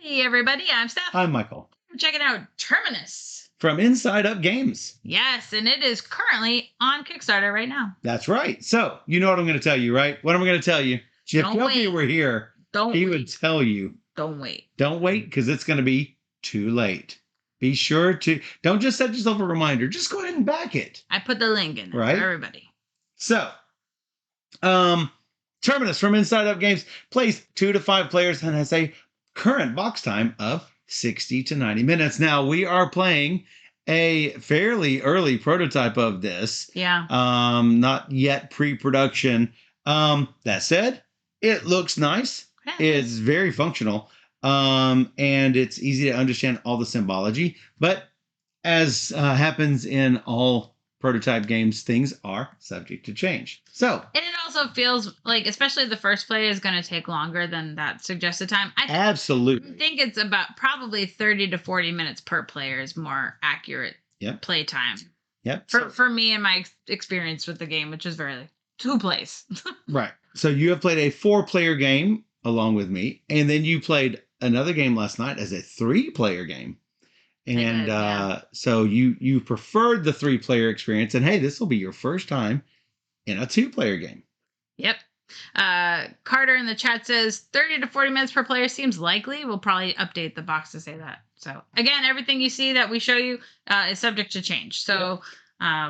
Hey everybody, I'm Steph. I'm Michael. We're checking out Terminus. From Inside Up Games. Yes, and it is currently on Kickstarter right now. That's right. So, you know what I'm going to tell you, right? What am I going to tell you? If Don't Kelpie wait. were here, Don't he wait. would tell you. Don't wait. Don't wait, because it's going to be too late. Be sure to, don't just set yourself a reminder. Just go ahead and back it. I put the link in there Right? for everybody. So, Terminus from Inside Up Games plays 2 to 5 players and has a current box time of 60 to 90 minutes. Now, we are playing a fairly early prototype of this. Yeah. Not yet pre-production. That said, it looks nice. Yeah. It's very functional. And it's easy to understand all the symbology. But as happens in all prototype games, things are subject to change. So, and it also feels like, especially the first play is going to take longer than that suggested time. absolutely. I think it's about probably 30 to 40 minutes per player is more accurate play time. Yep. For me and my experience with the game, which is very 2 plays. Right. So you have played a 4-player game along with me, and then you played another game last night as a 3-player game. And so you preferred the 3-player experience, and hey, this will be your first time in a 2-player game. Yep. Carter in the chat says 30 to 40 minutes per player seems likely. We'll probably update the box to say that. So again, everything you see that we show you is subject to change. So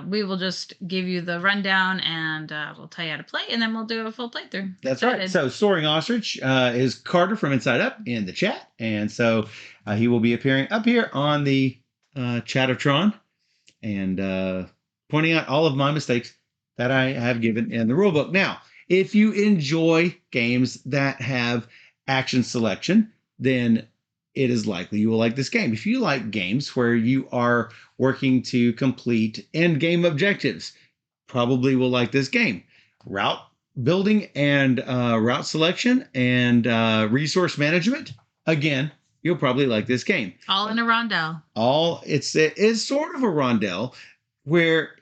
we will just give you the rundown and we'll tell you how to play, and then we'll do a full playthrough. That's right. So Soaring Ostrich is Carter from Inside Up in the chat. And so he will be appearing up here on the Chattertron and pointing out all of my mistakes that I have given in the rulebook. Now, if you enjoy games that have action selection, then it is likely you will like this game. If you like games where you are working to complete end game objectives, probably will like this game. Route building and route selection and resource management, again, you'll probably like this game. All in a rondel. It's sort of a rondel where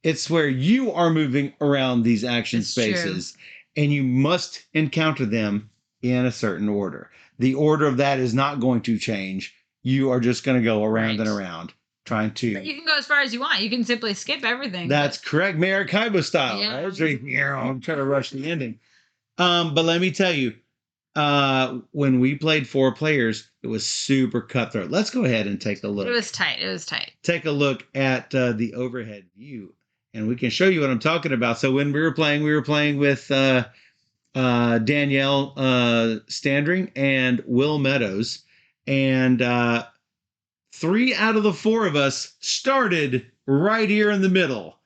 it's where you are moving around these action spaces, and you must encounter them in a certain order. The order of that is not going to change. You are just going to go around and around trying to... But you can go as far as you want. You can simply skip everything. That's correct. Maracaibo style. Yeah. Right? I'm trying to rush the ending. But let me tell you, when we played 4 players, it was super cutthroat. Let's go ahead and take a look. It was tight. It was tight. Take a look at the overhead view, and we can show you what I'm talking about. So when we were playing with Danielle Standring and Will Meadows, and 3 out of the 4 of us started right here in the middle.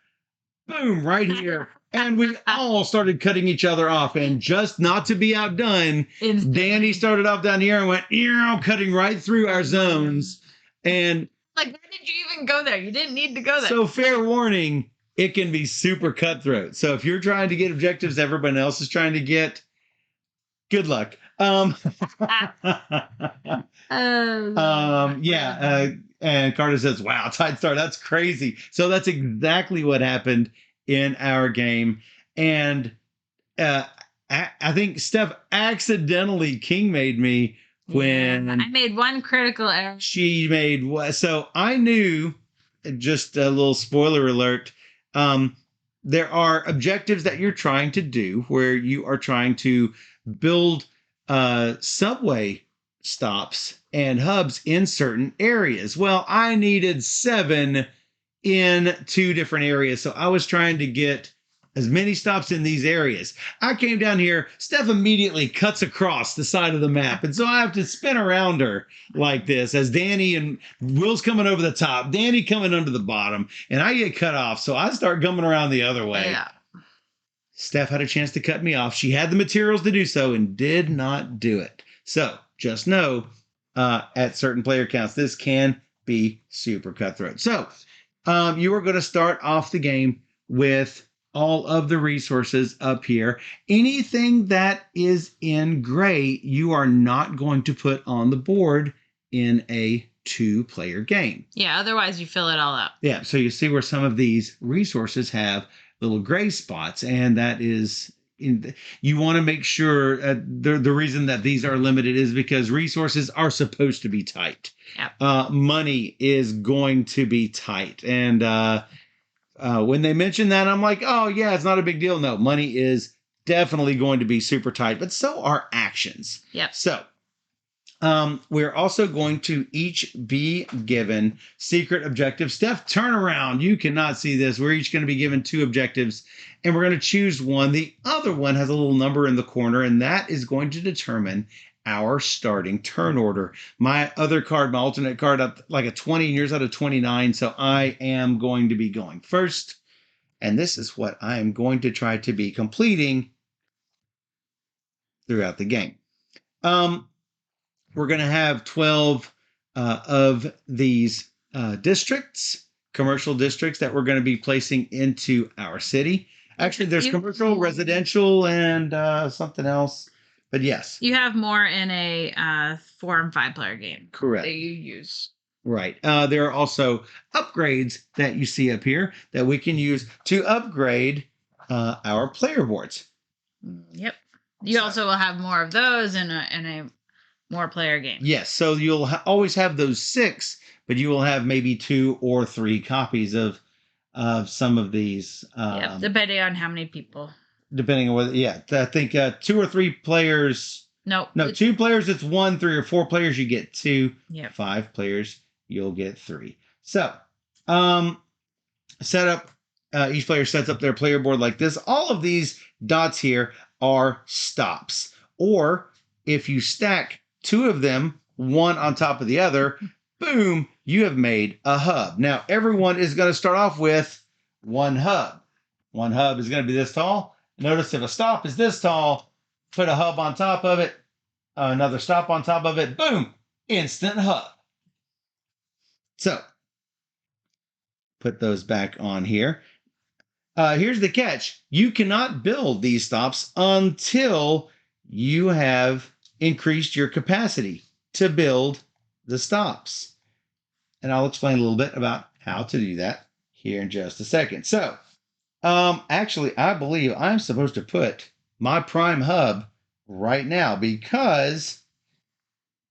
Boom, right here. And we all started cutting each other off. And just not to be outdone, Danny started off down here and went, cutting right through our zones. And like, why did you even go there? You didn't need to go there. So fair warning, it can be super cutthroat. So if you're trying to get objectives everyone else is trying to get, good luck. And Carter says, wow, tight start. That's crazy. So that's exactly what happened in our game. And I think Steph accidentally king made me when I made one critical error. She made so I knew, just a little spoiler alert, there are objectives that you're trying to do where you are trying to build subway stops and hubs in certain areas. Well, I needed 7 in 2 different areas. So I was trying to get as many stops in these areas. I came down here, Steph immediately cuts across the side of the map. And so I have to spin around her like this as Danny and Will's coming over the top, Danny coming under the bottom, and I get cut off. So I start coming around the other way. Yeah. Steph had a chance to cut me off. She had the materials to do so and did not do it. So just know, at certain player counts, this can be super cutthroat. So you are going to start off the game with all of the resources up here. Anything that is in gray, you are not going to put on the board in a 2-player game. Yeah, otherwise you fill it all up. Yeah, so you see where some of these resources have little gray spots, and that is you want to make sure the reason that these are limited is because resources are supposed to be tight. Yep. Money is going to be tight. And when they mention that, I'm like, oh, yeah, it's not a big deal. No, money is definitely going to be super tight, but so are actions. Yep. So we're also going to each be given secret objectives. Steph, turn around. You cannot see this. We're each going to be given 2 objectives, and we're going to choose one. The other one has a little number in the corner, and that is going to determine our starting turn order. My other card, my alternate card, up like a 20, and yours out of 29, so I am going to be going first, and this is what I am going to try to be completing throughout the game. We're going to have 12 of these districts, commercial districts that we're going to be placing into our city. Actually, there's commercial, residential, and something else. But yes. You have more in a 4 and 5 player game. Correct. That you use. Right. There are also upgrades that you see up here that we can use to upgrade our player boards. Yep. You also will have more of those in a more player game. Yes, so you'll always have those 6, but you will have maybe 2 or 3 copies of some of these. Yep, depending on how many people. Depending on whether, I think 2 or 3 players. No, 2 players it's 1. 3 or 4 players you get 2. Yep. 5 players you'll get 3. So, set up. Each player sets up their player board like this. All of these dots here are stops, or if you stack 2 of them, one on top of the other, boom, you have made a hub. Now, everyone is going to start off with 1 hub. 1 hub is going to be this tall. Notice if a stop is this tall, put a hub on top of it, another stop on top of it, boom, instant hub. So, put those back on here. Here's the catch. You cannot build these stops until you have increased your capacity to build the stops. And I'll explain a little bit about how to do that here in just a second. So, actually, I believe I'm supposed to put my prime hub right now because,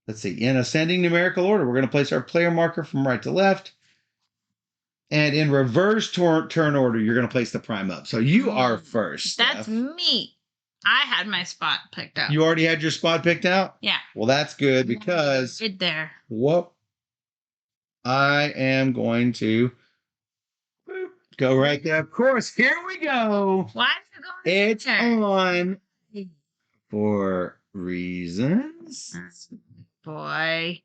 let's see, in ascending numerical order, we're going to place our player marker from right to left. And in reverse turn order, you're going to place the prime hub. So you are first. That's Steph. Me. I had my spot picked out. You already had your spot picked out? Yeah. Well, that's good because Right there. Whoop. I am going to go right there. Of course, here we go. Why is it going It's there? on for reasons. Boy.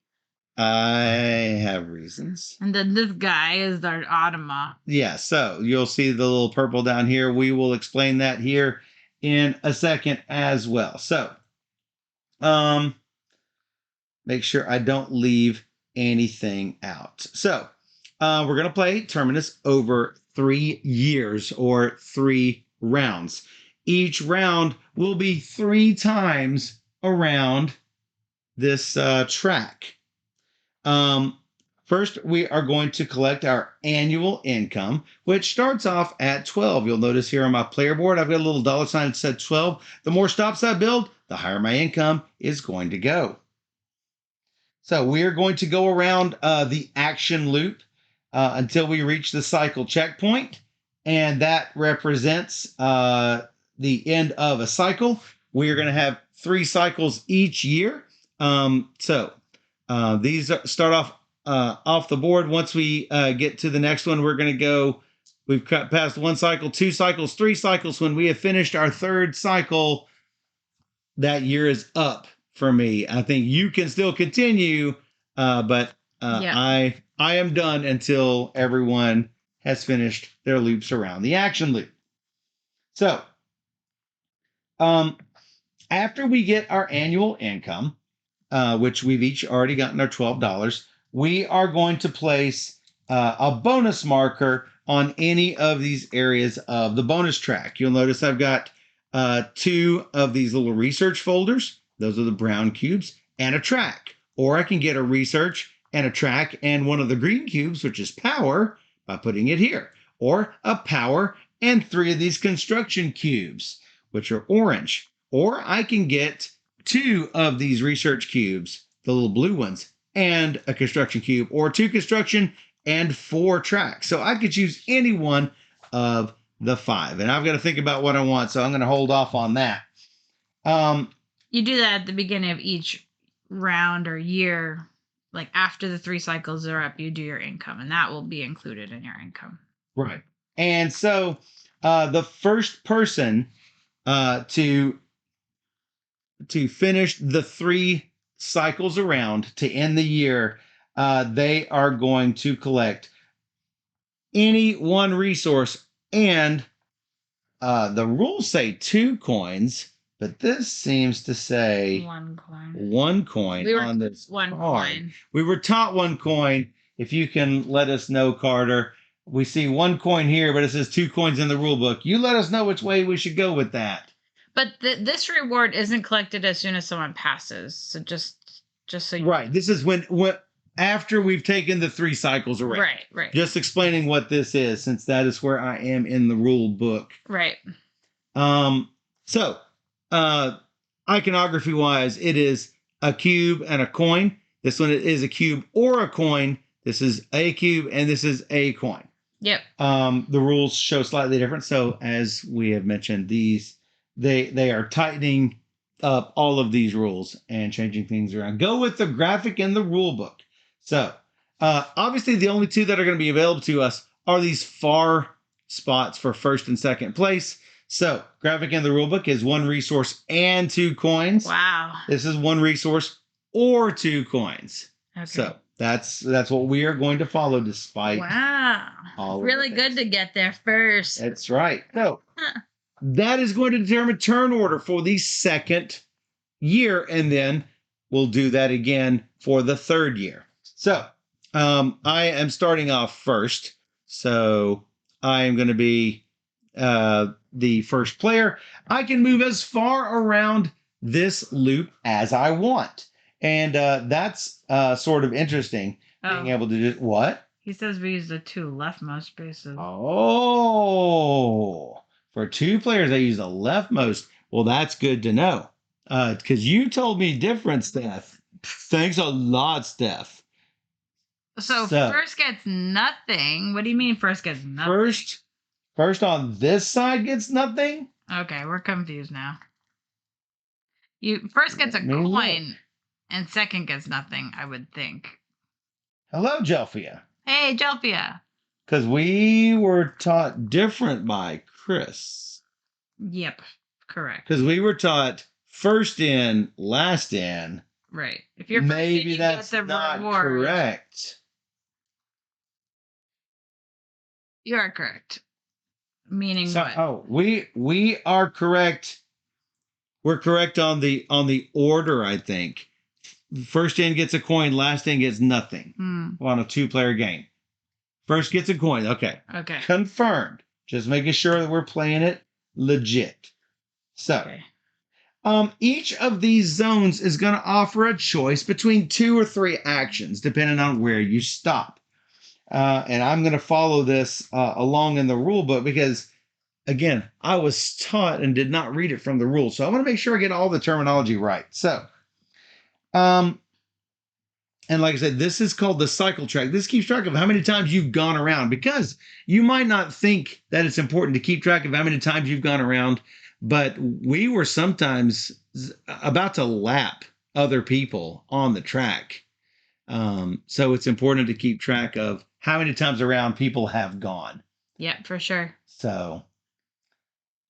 I have reasons. And then this guy is our Automa. Yeah, so you'll see the little purple down here. We will explain that here in a second as well. So, make sure I don't leave anything out. So, we're going to play Terminus over 3 years or 3 rounds. Each round will be 3 times around this track. First, we are going to collect our annual income, which starts off at 12. You'll notice here on my player board, I've got a little dollar sign that said 12. The more stops I build, the higher my income is going to go. So we are going to go around the action loop until we reach the cycle checkpoint, and that represents the end of a cycle. We are going to have 3 cycles each year. These start off the board. Once we get to the next one, we're going to go, we've cut past 1 cycle, 2 cycles, 3 cycles. When we have finished our 3rd cycle, that year is up for me. I think you can still continue, but I am done until everyone has finished their loops around the action loop. So, after we get our annual income, which we've each already gotten our $12, we are going to place a bonus marker on any of these areas of the bonus track. You'll notice I've got 2 of these little research folders. Those are the brown cubes, and a track. Or I can get a research and a track and one of the green cubes, which is power, by putting it here. Or a power and 3 of these construction cubes. which are orange. Or I can get 2 of these research cubes, the little blue ones, and a construction cube, or 2 construction and 4 track. So I could choose any one of the 5. And I've got to think about what I want, so I'm going to hold off on that. You do that at the beginning of each round or year. Like after the 3 cycles are up, you do your income, and that will be included in your income. Right. And so the first person to finish the 3 cycles around to end the year, they are going to collect any 1 resource, and the rules say 2 coins, but this seems to say 1 coin. 1 coin on this 1 card. coin. We were taught 1 coin. If you can let us know, Carter. We see 1 coin here, but it says 2 coins in the rule book. You let us know which way we should go with that. But this reward isn't collected as soon as someone passes. So just so you Right. This is when after we've taken the 3 cycles around. Right. Just explaining what this is, since that is where I am in the rule book. Right. So iconography wise, it is a cube and a coin. This one is a cube or a coin. This is a cube and this is a coin. Yep. The rules show slightly different. So as we have mentioned, these they are tightening up all of these rules and changing things around. Go with the graphic in the rule book. So obviously the only 2 that are going to be available to us are these far spots for first and second place. So graphic in the rule book is 1 resource and 2 coins. Wow. This is 1 resource or 2 coins. Okay. So that's what we are going to follow, despite all really good to get there first. That's right. So that is going to determine turn order for the 2nd year, and then we'll do that again for the 3rd year. So I am starting off first. So I am going to be the first player. I can move as far around this loop as I want. And that's sort of interesting, being able to do what? He says we use the 2 leftmost spaces. Oh, for 2 players, I use the leftmost. Well, that's good to know, because you told me different, Steph. Thanks a lot, Steph. So first gets nothing. What do you mean first gets nothing? First on this side gets nothing? Okay, we're confused now. You first gets a coin and second gets nothing, I would think. Hello, Jelfia. Hey, Jelfia. Because we were taught different by Chris. Yep, correct. Because we were taught first in, last in. Right. If you're maybe that's not correct. You are correct. Meaning what? Oh, we are correct. We're correct on the order, I think. First in gets a coin, last in gets nothing on a 2-player game. First gets a coin. Okay. Confirmed. Just making sure that we're playing it legit. So, each of these zones is going to offer a choice between 2 or 3 actions, depending on where you stop. And I'm going to follow this along in the rule book because, again, I was taught and did not read it from the rules. So I want to make sure I get all the terminology right. So, and like I said, this is called the cycle track. This keeps track of how many times you've gone around, because you might not think that it's important to keep track of how many times you've gone around, but we were sometimes about to lap other people on the track. So it's important to keep track of how many times around people have gone. Yeah, for sure. So,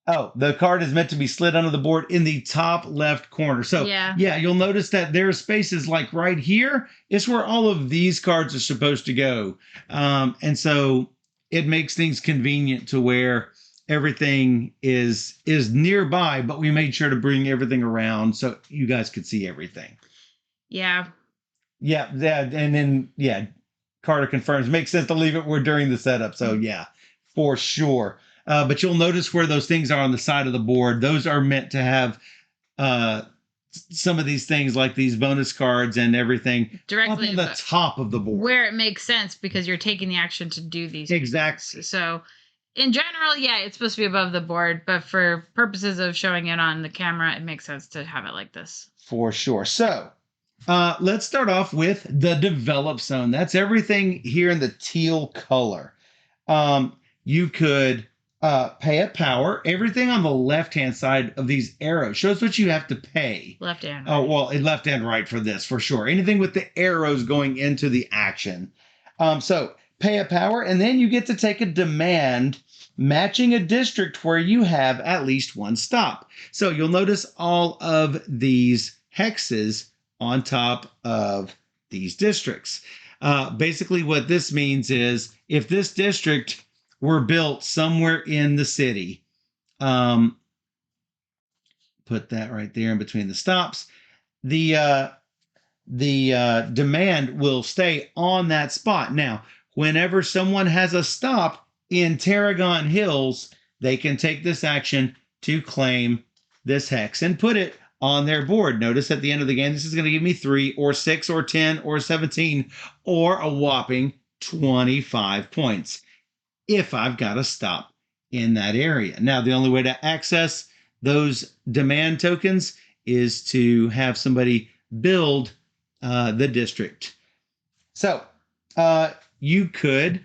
the card is meant to be slid under the board in the top left corner. So, yeah, you'll notice that there are spaces like right here. It's where all of these cards are supposed to go. And so it makes things convenient to where everything is nearby, but we made sure to bring everything around so you guys could see everything. Yeah. Yeah, and then, Carter confirms. Makes sense to leave it where during the setup. So, yeah, for sure. But you'll notice where those things are on the side of the board. Those are meant to have some of these things like these bonus cards and everything directly up on the top of the board. Where it makes sense because you're taking the action to do these. Exactly. So In general, yeah, it's supposed to be above the board, but for purposes of showing it on the camera, it makes sense to have it like this. For sure. So let's start off with the develop zone. That's everything here in the teal color. You could pay a power. Everything on the left-hand side of these arrows shows what you have to pay. Left and Oh, right. well, left and right for this, for sure. Anything with the arrows going into the action. So pay a power, and then you get to take a demand matching a district where you have at least one stop. So you'll notice all of these hexes on top of these districts. Basically, what this means is if this district were built somewhere in the city, put that right there in between the stops, the demand will stay on that spot. Now, whenever someone has a stop in Tarragon Hills, they can take this action to claim this hex and put it on their board. Notice at the end of the game, this is going to give me 3 or 6 or 10 or 17 or a whopping 25 points if I've got a stop in that area. Now, the only way to access those demand tokens is to have somebody build the district. So you could,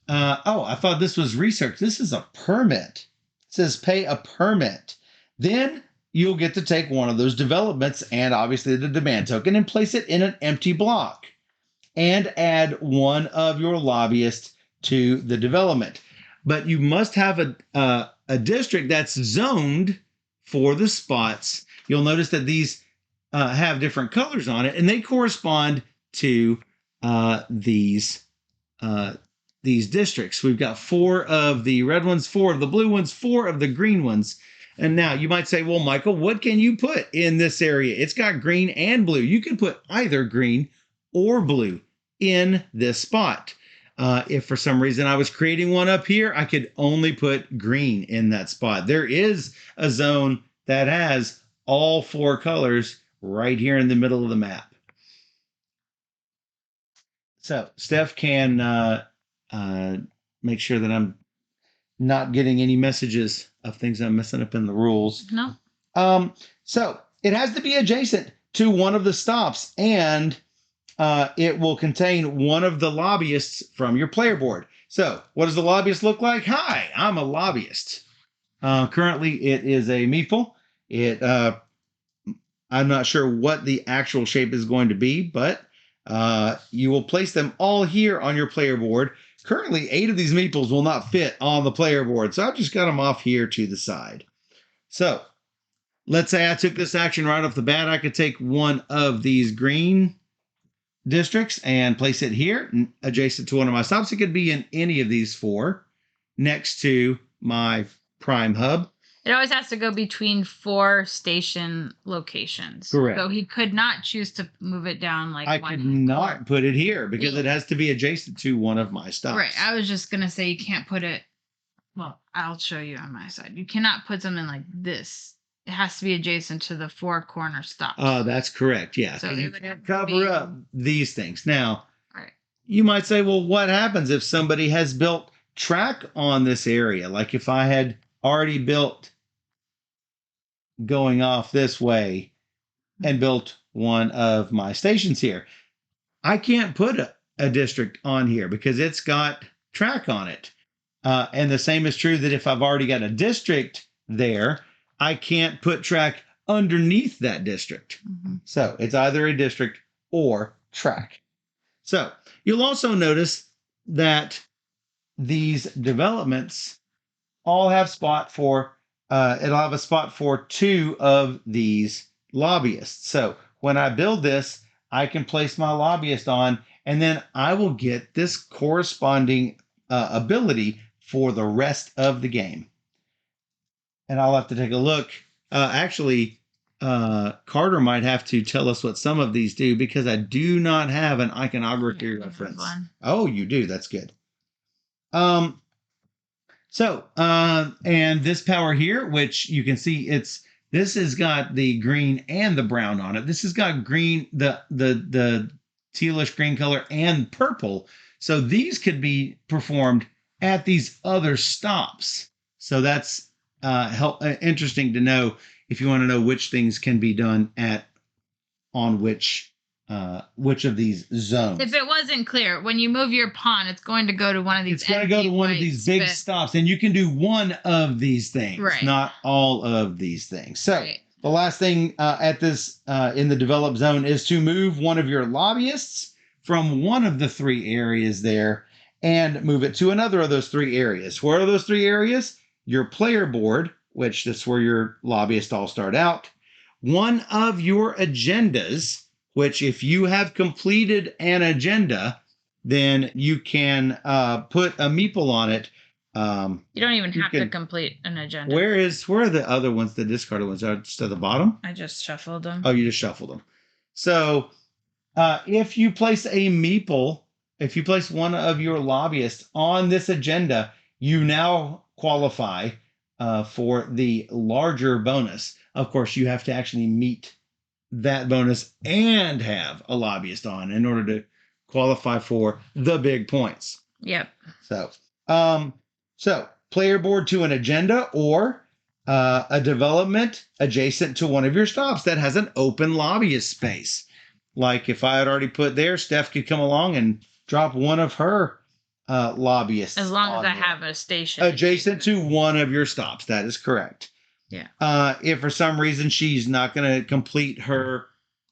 I thought this was research. This is a permit. It says pay a permit. Then you'll get to take one of those developments and obviously the demand token and place it in an empty block and add one of your lobbyists to the development. But you must have a district that's zoned for the spots. You'll notice that these have different colors on it, and they correspond to these districts. We've got 4 of the red ones, 4 of the blue ones, 4 of the green ones. And now you might say, well, Michael, what can you put in this area? It's got green and blue. You can put either green or blue in this spot. If for some reason I was creating one up here, I could only put green in that spot. There is a zone that has all 4 colors right here in the middle of the map. So Steph can make sure that I'm not getting any messages of things I'm messing up in the rules. No. So it has to be adjacent to one of the stops, and it will contain one of the lobbyists from your player board. So what does the lobbyist look like? Hi, I'm a lobbyist. Currently, it is a meeple. I'm not sure what the actual shape is going to be, but you will place them all here on your player board. Currently, 8 of these meeples will not fit on the player board, so I've just got them off here to the side. So let's say I took this action right off the bat. I could take one of these green districts and place it here adjacent to one of my stops. It could be in any of these 4 next to my prime hub. It always has to go between 4 station locations. Correct. So he could not choose to move it down like I one could not corner. put it here because it has to be adjacent to one of my stops. Right. I was just going to say you can't put it. Well, I'll show you on my side. You cannot put something like this. It has to be adjacent to the 4 corner stops. That's correct. Yeah. So You it would have to cover be- up these things. Now, Right. you might say, well, what happens if somebody has built track on this area? Like if I had already built going off this way and built one of my stations here. I can't put a district on here because it's got track on it. And the same is true that if I've already got a district there, I can't put track underneath that district. Mm-hmm. So it's either a district or track. So you'll also notice that these developments all have spot for it'll have a spot for 2 of these lobbyists. So when I build this, I can place my lobbyist on, and then I will get this corresponding ability for the rest of the game. And I'll have to take a look. Actually, Carter might have to tell us what some of these do because I do not have an iconography reference. Oh, you do. That's good. And this power here, which you can see, this has got the green and the brown on it. This has got green, the tealish green color and purple. So these could be performed at these other stops. So that's interesting to know if you want to know which things can be done on which of these zones. If it wasn't clear, when you move your pawn, it's going to go to one of these. It's going to go to one of these big stops, and you can do one of these things, right, not all of these things. So right. The last thing at this in the develop zone is to move one of your lobbyists from one of the 3 areas there and move it to another of those 3 areas. Where are those 3 areas? Your player board, which that's where your lobbyists all start out. One of your agendas, which if you have completed an agenda, then you can put a meeple on it. You don't even have to complete an agenda. Where are the other ones, the discarded ones? Are just at the bottom? I just shuffled them. Oh, you just shuffled them. So if you place a meeple, if you place one of your lobbyists on this agenda, you now qualify for the larger bonus. Of course, you have to actually meet that bonus and have a lobbyist on in order to qualify for the big points. Yep. So player board to an agenda or a development adjacent to one of your stops that has an open lobbyist space. Like if I had already put there, Steph could come along and drop one of her lobbyists. As long as I have a station. Adjacent to one of your stops. That is correct. Yeah. If for some reason she's not going to complete her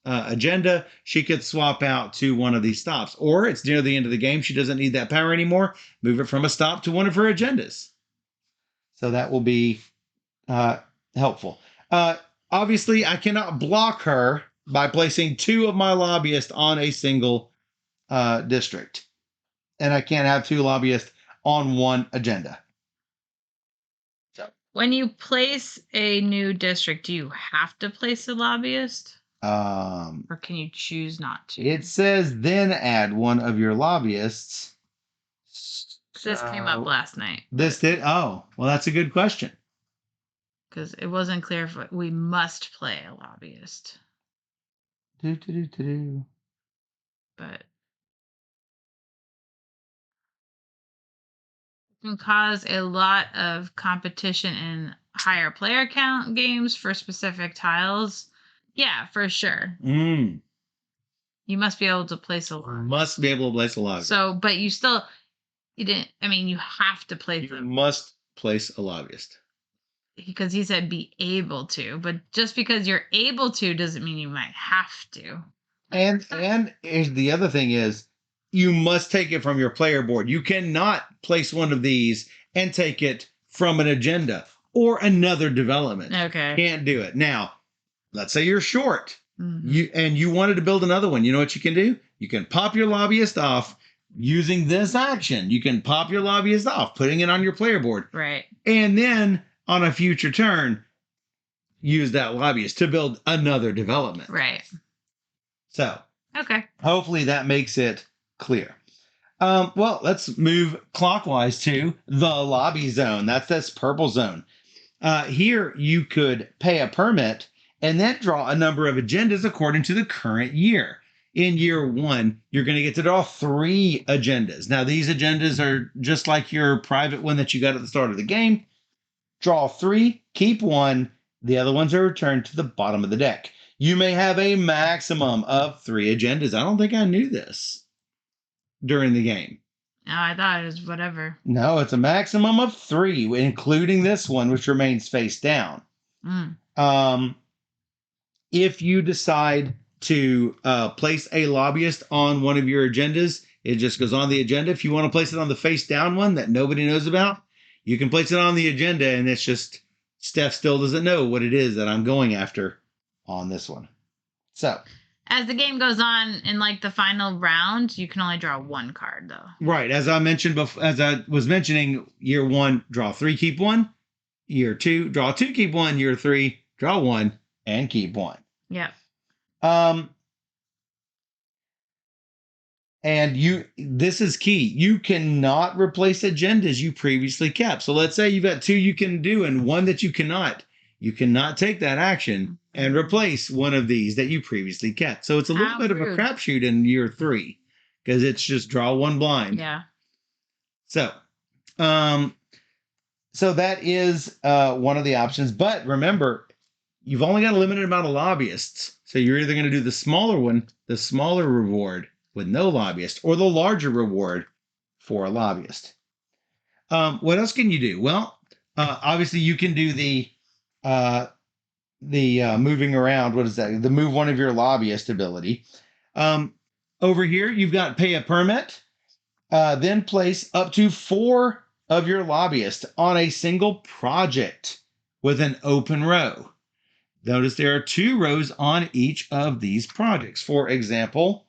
agenda, she could swap out to one of these stops. Or it's near the end of the game. She doesn't need that power anymore. Move it from a stop to one of her agendas. So that will be helpful. Obviously, I cannot block her by placing 2 of my lobbyists on a single district. And I can't have 2 lobbyists on one agenda. When you place a new district, do you have to place a lobbyist? Or can you choose not to? It says then add one of your lobbyists. This came up last night. This did? Oh, well, that's a good question. Because it wasn't clear if we must play a lobbyist. But can cause a lot of competition in higher player count games for specific tiles. Yeah, for sure. You must be able to place a lobbyist. Must be able to place a lobbyist. So, but you didn't, I mean, you have to place them. You must place a lobbyist. Because he said be able to, but just because you're able to doesn't mean you might have to. And the other thing is, you must take it from your player board. You cannot place one of these and take it from an agenda or another development. Okay. Can't do it. Now, let's say you're short. You wanted to build another one. You know what you can do? You can pop your lobbyist off using this action. You can pop your lobbyist off, putting it on your player board. Right. And then on a future turn, use that lobbyist to build another development. Right. So, okay. Hopefully that makes it clear. Well, let's move clockwise to the lobby zone. That's this purple zone. Here you could pay a permit and then draw a number of agendas according to the current year. In year 1, you're going to get to draw 3 agendas. Now, these agendas are just like your private one that you got at the start of the game. Draw 3, keep 1. The other ones are returned to the bottom of the deck. You may have a maximum of 3 agendas. I don't think I knew this during the game. No, I thought it was whatever. No, it's a maximum of 3, including this one, which remains face down. If you decide to place a lobbyist on one of your agendas, it just goes on the agenda. If you want to place it on the face down one that nobody knows about, you can place it on the agenda, and it's just Steph still doesn't know what it is that I'm going after on this one. So as the game goes on in like the final round, you can only draw 1 card though. Right. As I mentioned before, as I was mentioning, year 1, draw 3, keep 1. Year 2, draw 2, keep 1. Year 3, draw 1 and keep 1. Yep. And this is key. You cannot replace agendas you previously kept. So let's say you've got 2 you can do and 1 that you cannot. You cannot take that action and replace one of these that you previously kept. So it's a little bit of a crapshoot in year 3 because it's just draw 1 blind. Yeah. So So that is one of the options. But remember, you've only got a limited amount of lobbyists. So you're either going to do the smaller one, the smaller reward with no lobbyist, or the larger reward for a lobbyist. What else can you do? Well, obviously you can do the moving around. What is that? The move one of your lobbyist ability. Over here, you've got pay a permit, then place up to 4 of your lobbyists on a single project with an open row. Notice there are 2 rows on each of these projects. For example,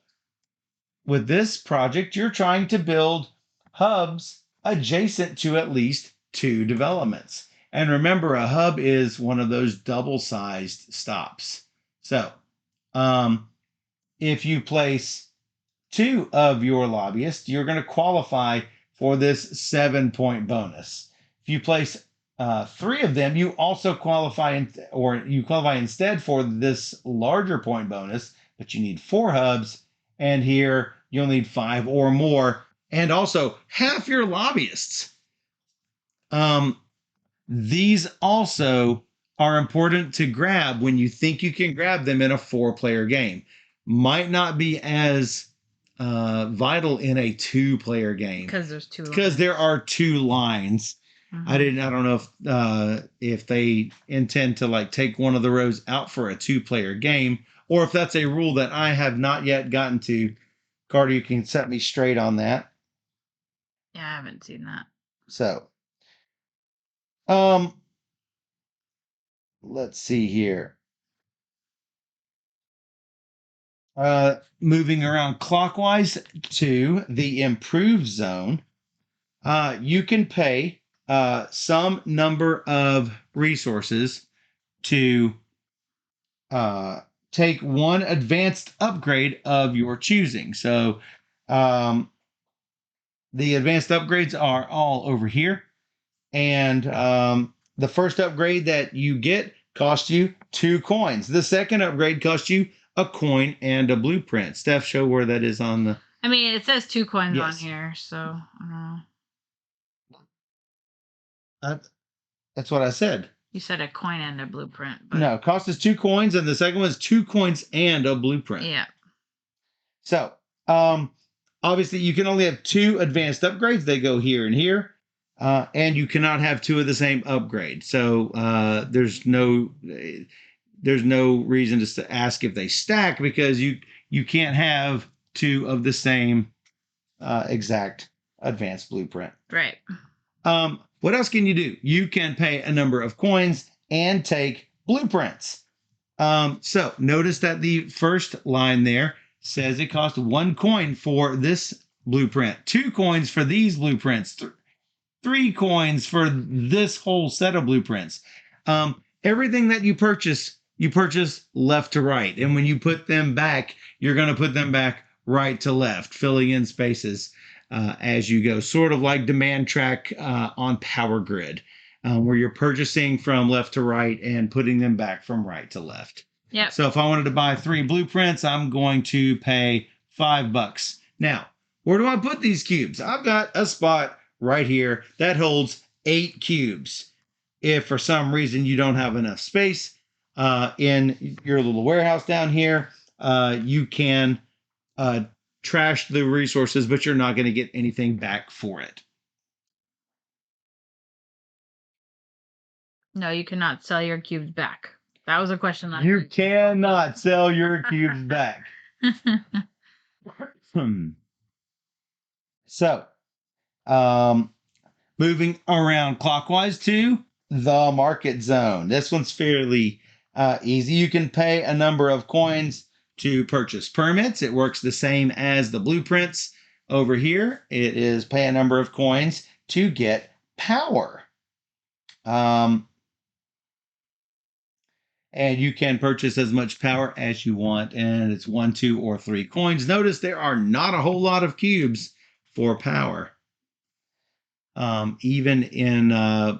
with this project, you're trying to build hubs adjacent to at least 2 developments. And remember, a hub is one of those double-sized stops. So, if you place 2 of your lobbyists, you're going to qualify for this 7-point bonus. If you place 3 of them, you also qualify, you qualify instead for this larger point bonus, but you need 4 hubs, and here you'll need 5 or more, and also half your lobbyists. These also are important to grab when you think you can grab them in a 4-player game. Might not be as vital in a 2-player game because there's 2. Because there are 2 lines. Mm-hmm. I don't know if they intend to like take one of the rows out for a 2-player game, or if that's a rule that I have not yet gotten to. Carter, you can set me straight on that. Yeah, I haven't seen that. So, let's see here. Moving around clockwise to the improved zone, you can pay some number of resources to take one advanced upgrade of your choosing. So the advanced upgrades are all over here. And the first upgrade that you get costs you 2 coins. The second upgrade costs you a coin and a blueprint. Steph, show where that is on the... I mean, it says 2 coins Yes. on here, so That's what I said. You said a coin and a blueprint. But... No, cost is 2 coins, and the second one is 2 coins and a blueprint. Yeah. So, obviously, you can only have 2 advanced upgrades. They go here and here. And you cannot have 2 of the same upgrade. So there's no reason to ask if they stack, because you can't have 2 of the same exact advanced blueprint. Right. What else can you do? You can pay a number of coins and take blueprints. So notice that the first line there says it costs 1 coin for this blueprint, 2 coins for these blueprints, 3 coins for this whole set of blueprints. Everything that you purchase left to right. And when you put them back, you're going to put them back right to left, filling in spaces as you go. Sort of like demand track on Power Grid, where you're purchasing from left to right and putting them back from right to left. Yeah. So if I wanted to buy 3 blueprints, I'm going to pay $5. Now, where do I put these cubes? I've got a spot right here that holds 8 cubes. If for some reason you don't have enough space in your little warehouse down here, you can trash the resources, but you're not going to get anything back for it. No, you cannot sell your cubes back. That was a question. You cannot sell your cubes back. So, moving around clockwise to the market zone. This one's fairly easy. You can pay a number of coins to purchase permits. It works the same as the blueprints. Over here, it is pay a number of coins to get power. And you can purchase as much power as you want, and it's 1, 2, or 3 coins. Notice there are not a whole lot of cubes for power. Even in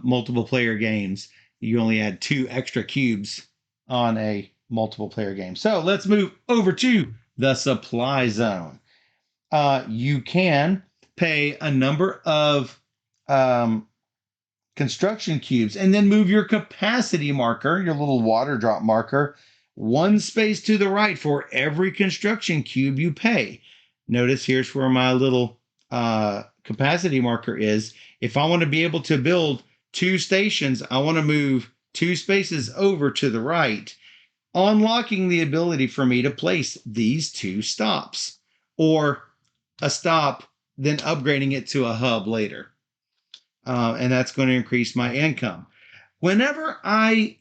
multiple player games, you only add 2 extra cubes on a multiple player game. So let's move over to the supply zone. You can pay a number of um, construction cubes, and then move your capacity marker, your little water drop marker, one space to the right for every construction cube you pay. Notice here's where my little capacity marker is. If I want to be able to build 2 stations, I want to move 2 spaces over to the right, unlocking the ability for me to place these 2 stops, or a stop, then upgrading it to a hub later. And that's going to increase my income. Whenever I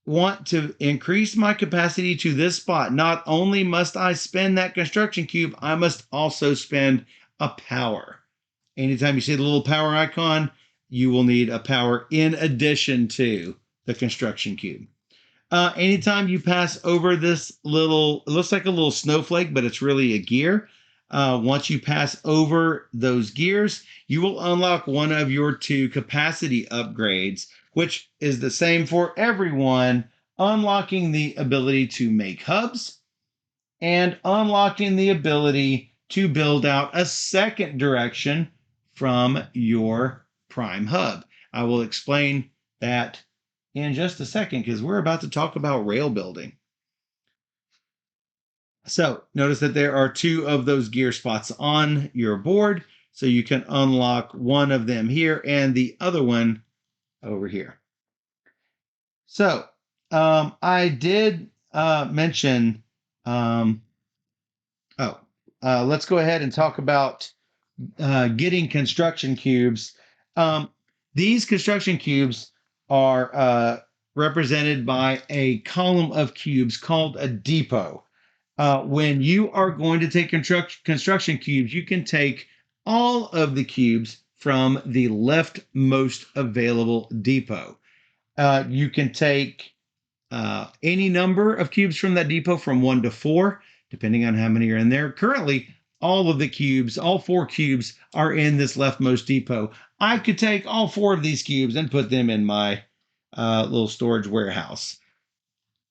want to increase my capacity to this spot, not only must I spend that construction cube, I must also spend a power. Anytime you see the little power icon, you will need a power in addition to the construction cube. Anytime you pass over this little, it looks like a little snowflake, but it's really a gear. Once you pass over those gears, you will unlock one of your 2 capacity upgrades, which is the same for everyone, unlocking the ability to make hubs and unlocking the ability to build out a second direction from your prime hub. I will explain that in just a second because we're about to talk about rail building. So notice that there are 2 of those gear spots on your board. So you can unlock one of them here and the other one over here. So I did mention, let's go ahead and talk about getting construction cubes. These construction cubes are represented by a column of cubes called a depot. When you are going to take construction cubes, you can take all of the cubes from the leftmost available depot. You can take any number of cubes from that depot from 1 to 4, depending on how many are in there. Currently, all of the cubes, all 4 cubes are in this leftmost depot. I could take all 4 of these cubes and put them in my little storage warehouse.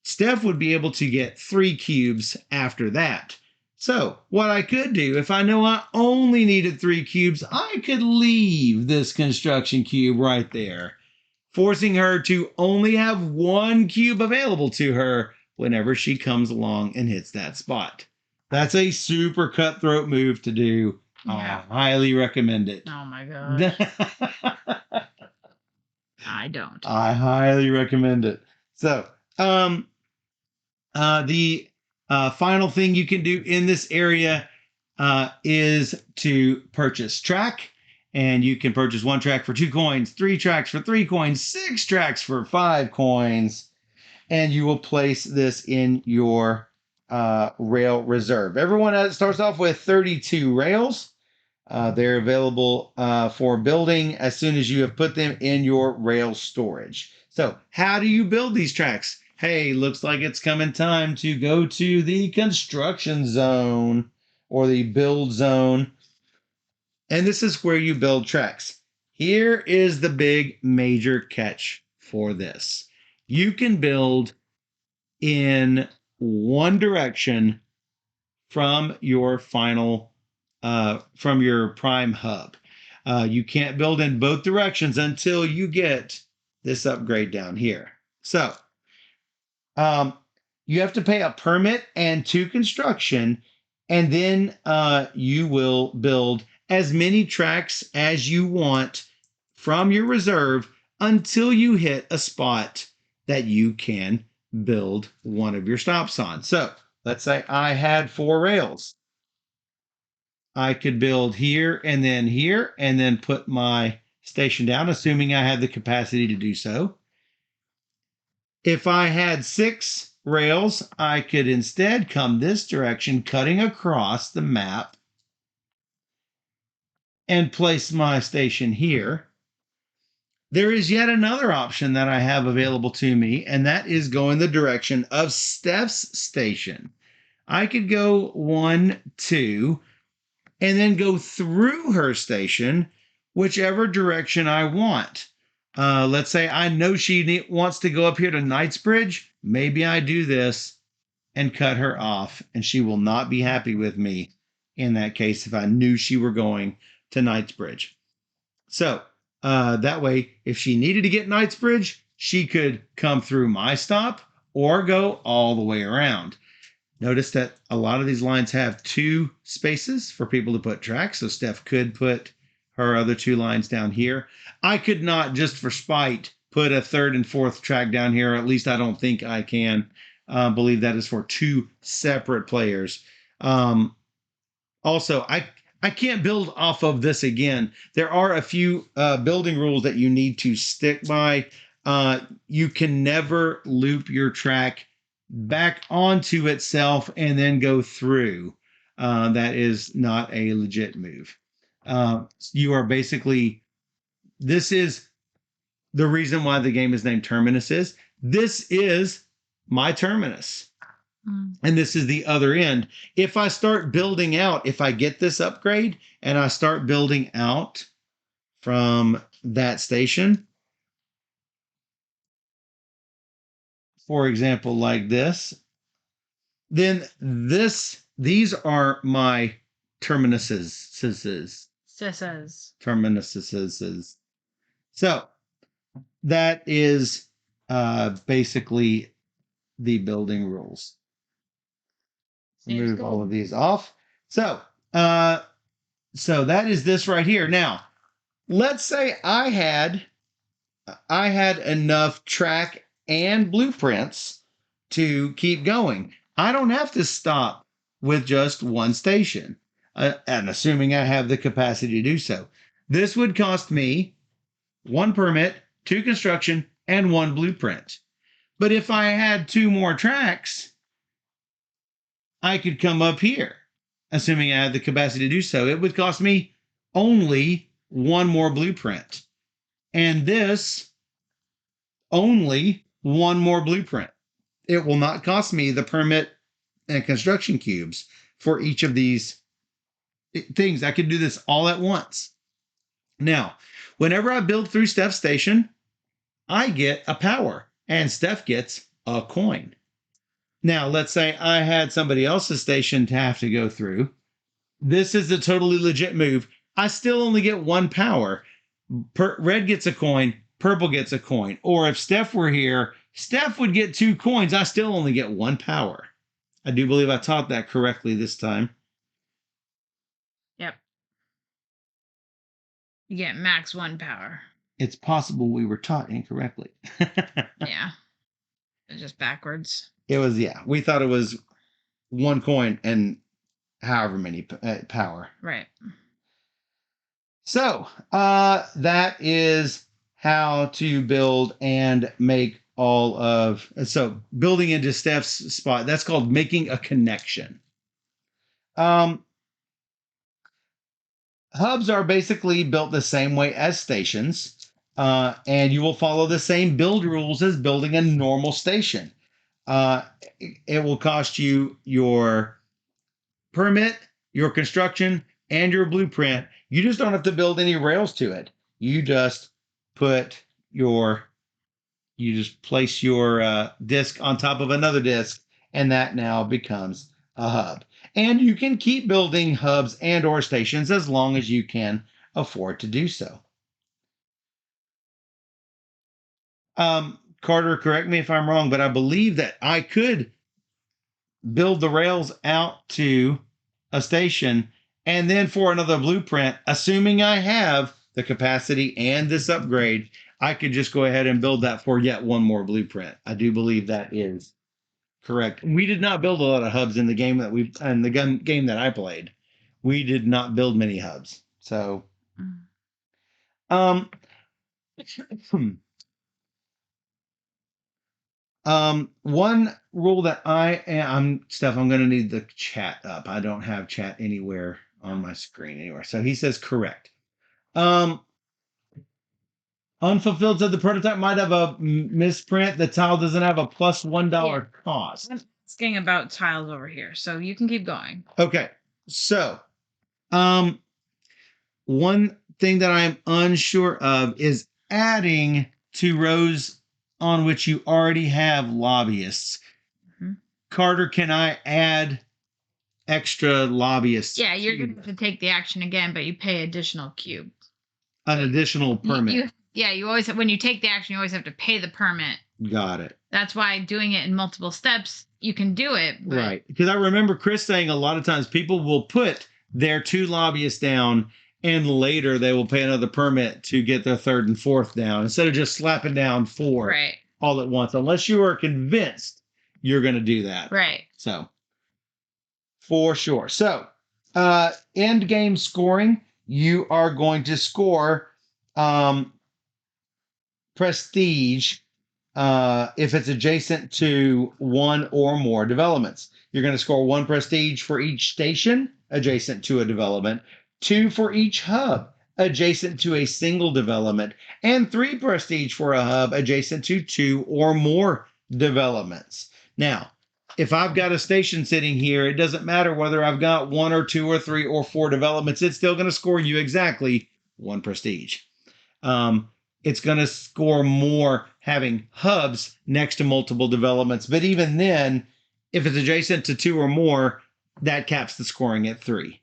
Steph would be able to get 3 cubes after that. So what I could do, if I know I only needed 3 cubes, I could leave this construction cube right there, forcing her to only have 1 cube available to her whenever she comes along and hits that spot. That's a super cutthroat move to do. Yeah. I highly recommend it. Oh my gosh. I don't. I highly recommend it. So, the final thing you can do in this area is to purchase track. And you can purchase 1 track for 2 coins, 3 tracks for 3 coins, 6 tracks for 5 coins. And you will place this in your rail reserve. Everyone starts off with 32 rails. They're available for building as soon as you have put them in your rail storage. So how do you build these tracks? Hey, looks like it's coming time to go to the construction zone or the build zone. And this is where you build tracks. Here is the big major catch for this. You can build in one direction from your from your prime hub. You can't build in both directions until you get this upgrade down here. So you have to pay a permit and 2 construction, and then you will build as many tracks as you want from your reserve until you hit a spot that you can build one of your stops on. So let's say I had 4 rails. I could build here and then put my station down, assuming I had the capacity to do so. If I had 6 rails, I could instead come this direction, cutting across the map, and place my station here. There is yet another option that I have available to me, and that is go in the direction of Steph's station. I could go 1, 2, and then go through her station, whichever direction I want. Let's say I know she wants to go up here to Knightsbridge. Maybe I do this and cut her off, and she will not be happy with me in that case if I knew she were going to Knightsbridge. So That way, if she needed to get Knightsbridge, she could come through my stop or go all the way around. Notice that a lot of these lines have 2 spaces for people to put tracks, so Steph could put her other 2 lines down here. I could not, just for spite, put a 3rd and 4th track down here. At least I don't think I can. Believe that is for 2 separate players. Also, I can't build off of this again. There are a few building rules that you need to stick by. You can never loop your track back onto itself and then go through. That is not a legit move. You are basically, this is the reason why the game is named Terminus is. This is my terminus. And this is the other end. If I start building out, if I get this upgrade and I start building out from that station, for example, like this, then these are my terminuses. Terminuses. So that is basically the building rules. Move all of these off. So that is this right here. Now, let's say I had enough track and blueprints to keep going. I don't have to stop with just one station, and assuming I have the capacity to do so. This would cost me 1 permit, 2 construction, and 1 blueprint. But if I had 2 more tracks, I could come up here, assuming I had the capacity to do so. It would cost me only 1 more blueprint. And this, only 1 more blueprint. It will not cost me the permit and construction cubes for each of these things. I could do this all at once. Now, whenever I build through Steph's station, I get a power, and Steph gets a coin. Now, let's say I had somebody else's station to have to go through. This is a totally legit move. I still only get 1 power. Red gets a coin, purple gets a coin. Or if Steph were here, Steph would get 2 coins. I still only get 1 power. I do believe I taught that correctly this time. Yep. You get max 1 power. It's possible we were taught incorrectly. Yeah. It's just backwards. It was, yeah. We thought it was 1 coin and however many power. Right. So that is how to build and make all of, so building into Steph's spot, that's called making a connection. Hubs are basically built the same way as stations, and you will follow the same build rules as building a normal station. It will cost you your permit, your construction, and your blueprint. You just don't have to build any rails to it. You just place your disk on top of another disk, and that now becomes a hub. And you can keep building hubs and or stations as long as you can afford to do so. Carter, correct me if I'm wrong, but I believe that I could build the rails out to a station, and then for another blueprint, assuming I have the capacity and this upgrade, I could just go ahead and build that for yet 1 more blueprint. I do believe that is correct. We did not build a lot of hubs in the game game that I played. We did not build many hubs. So, one rule that Steph, I'm going to need the chat up. I don't have chat anywhere on my screen anywhere. So he says correct. Unfulfilled said the prototype might have a misprint. The tile doesn't have a plus $1 cost. I'm asking about tiles over here, so you can keep going. Okay. So, one thing that I'm unsure of is adding 2 rows on which you already have lobbyists. Mm-hmm. Carter, can I add extra lobbyists? Yeah, you're going to have to take the action again, but you pay additional cubes. an additional permit. You always, when you take the action, you always have to pay the permit. Got it. That's why doing it in multiple steps, you can do it. But Right. Because I remember Chris saying a lot of times people will put their 2 lobbyists down and later they will pay another permit to get their 3rd and 4th down instead of just slapping down 4 right. all at once, unless you are convinced you're going to do that. Right. So, for sure. So, end game scoring, you are going to score prestige if it's adjacent to 1 or more developments. You're going to score 1 prestige for each station adjacent to a development, 2 for each hub adjacent to a single development, and 3 prestige for a hub adjacent to 2 or more developments. Now, if I've got a station sitting here, it doesn't matter whether I've got 1 or 2 or 3 or 4 developments, it's still going to score you exactly 1 prestige. It's going to score more having hubs next to multiple developments. But even then, if it's adjacent to 2 or more, that caps the scoring at 3.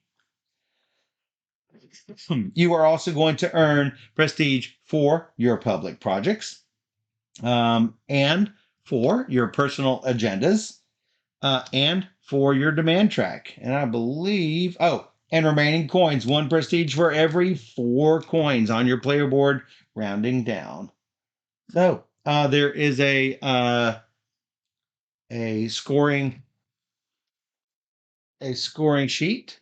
You are also going to earn prestige for your public projects and for your personal agendas and for your demand track. And I believe, and remaining coins, 1 prestige for every 4 coins on your player board, rounding down. So there is a scoring sheet,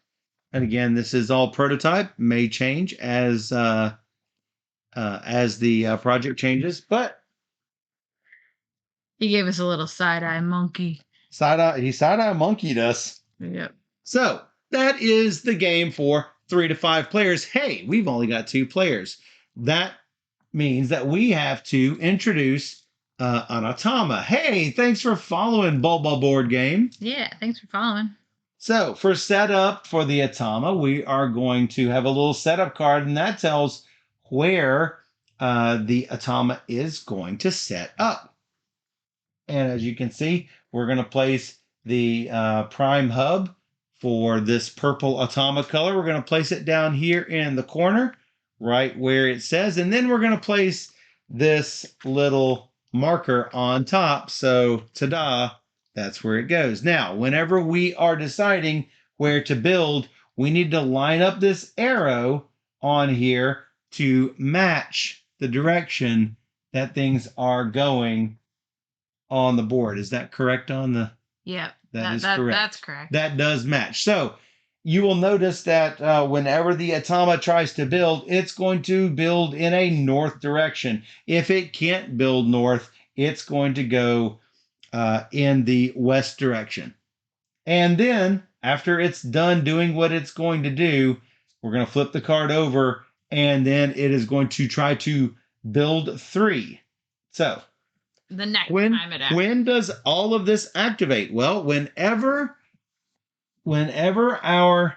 and again, this is all prototype, may change as the project changes. But he gave us a little side-eye monkey. He side-eye monkeyed us. Yep. So that is the game for 3 to 5 players. Hey, we've only got 2 players. That means that we have to introduce an Atama. Hey, thanks for following Bulba Board Game. Yeah, thanks for following. So for setup for the Atama, we are going to have a little setup card, and that tells where the Atama is going to set up. And as you can see, we're going to place the prime hub for this purple Atama color. We're going to place it down here in the corner, right where it says, and then we're going to place this little marker on top. So, ta-da, that's where it goes. Now, whenever we are deciding where to build, we need to line up this arrow on here to match the direction that things are going on the board. Is that correct on the... Yeah, that is correct. That's correct. That does match. So you will notice that whenever the Atama tries to build, it's going to build in a north direction. If it can't build north, it's going to go in the west direction. And then after it's done doing what it's going to do, we're going to flip the card over, and then it is going to try to build 3. So the next time it activates. When does all of this activate? Well, whenever our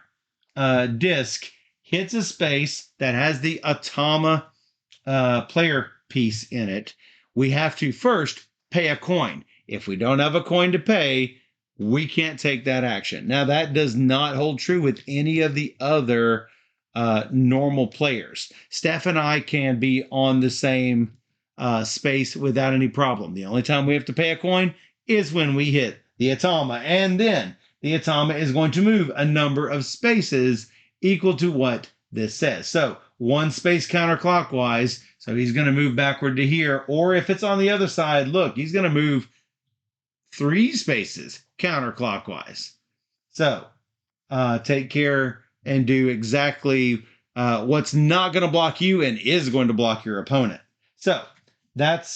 disc hits a space that has the Atama player piece in it, we have to first pay a coin. If we don't have a coin to pay, we can't take that action. Now, that does not hold true with any of the other normal players. Steph and I can be on the same space without any problem. The only time we have to pay a coin is when we hit the Atama, and then the Atama is going to move a number of spaces equal to what this says. So 1 space counterclockwise, so he's going to move backward to here, or if it's on the other side, look, he's going to move 3 spaces counterclockwise. So take care and do exactly what's not going to block you and is going to block your opponent. So that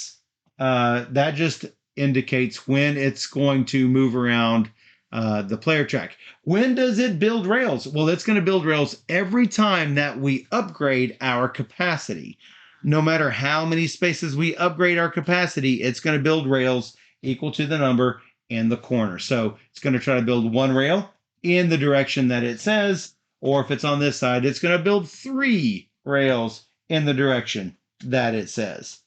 just indicates when it's going to move around the player track. When does it build rails? Well, it's going to build rails every time that we upgrade our capacity. No matter how many spaces we upgrade our capacity, it's going to build rails equal to the number in the corner. So it's going to try to build 1 rail in the direction that it says, or if it's on this side, it's going to build 3 rails in the direction that it says.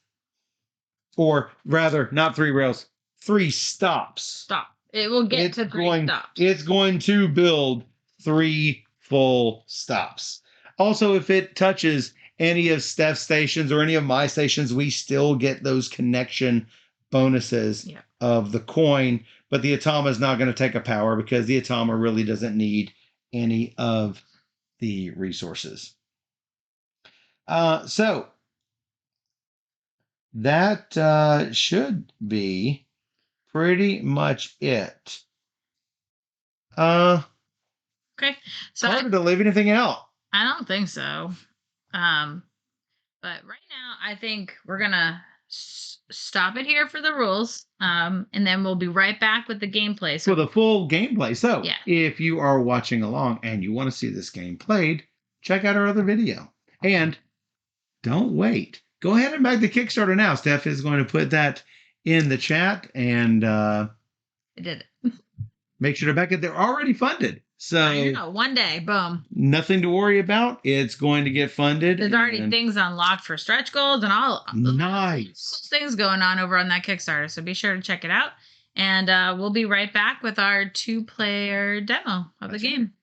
Or rather, not 3 rails, 3 stops. Stop. It will get to 3 stops. It's going to build 3 full stops. Also, if it touches any of Steph's stations or any of my stations, we still get those connection bonuses Yeah. of the coin. But the Atama is not going to take a power because the Atama really doesn't need any of the resources. So that should be pretty much it. Okay. So Carter, to leave anything out? I don't think so. But right now, I think we're gonna stop it here for the rules, and then we'll be right back with the gameplay. For the full gameplay. So Yeah. if you are watching along and you want to see this game played, check out our other video. And don't wait. Go ahead and back the Kickstarter now. Steph is going to put that in the chat, and I did it. make sure to back it. They're already funded. So I know, one day, boom. nothing to worry about. It's going to get funded. There's already things unlocked for stretch goals and all Nice cool things going on over on that Kickstarter. So be sure to check it out. And we'll be right back with our 2-player demo of the game.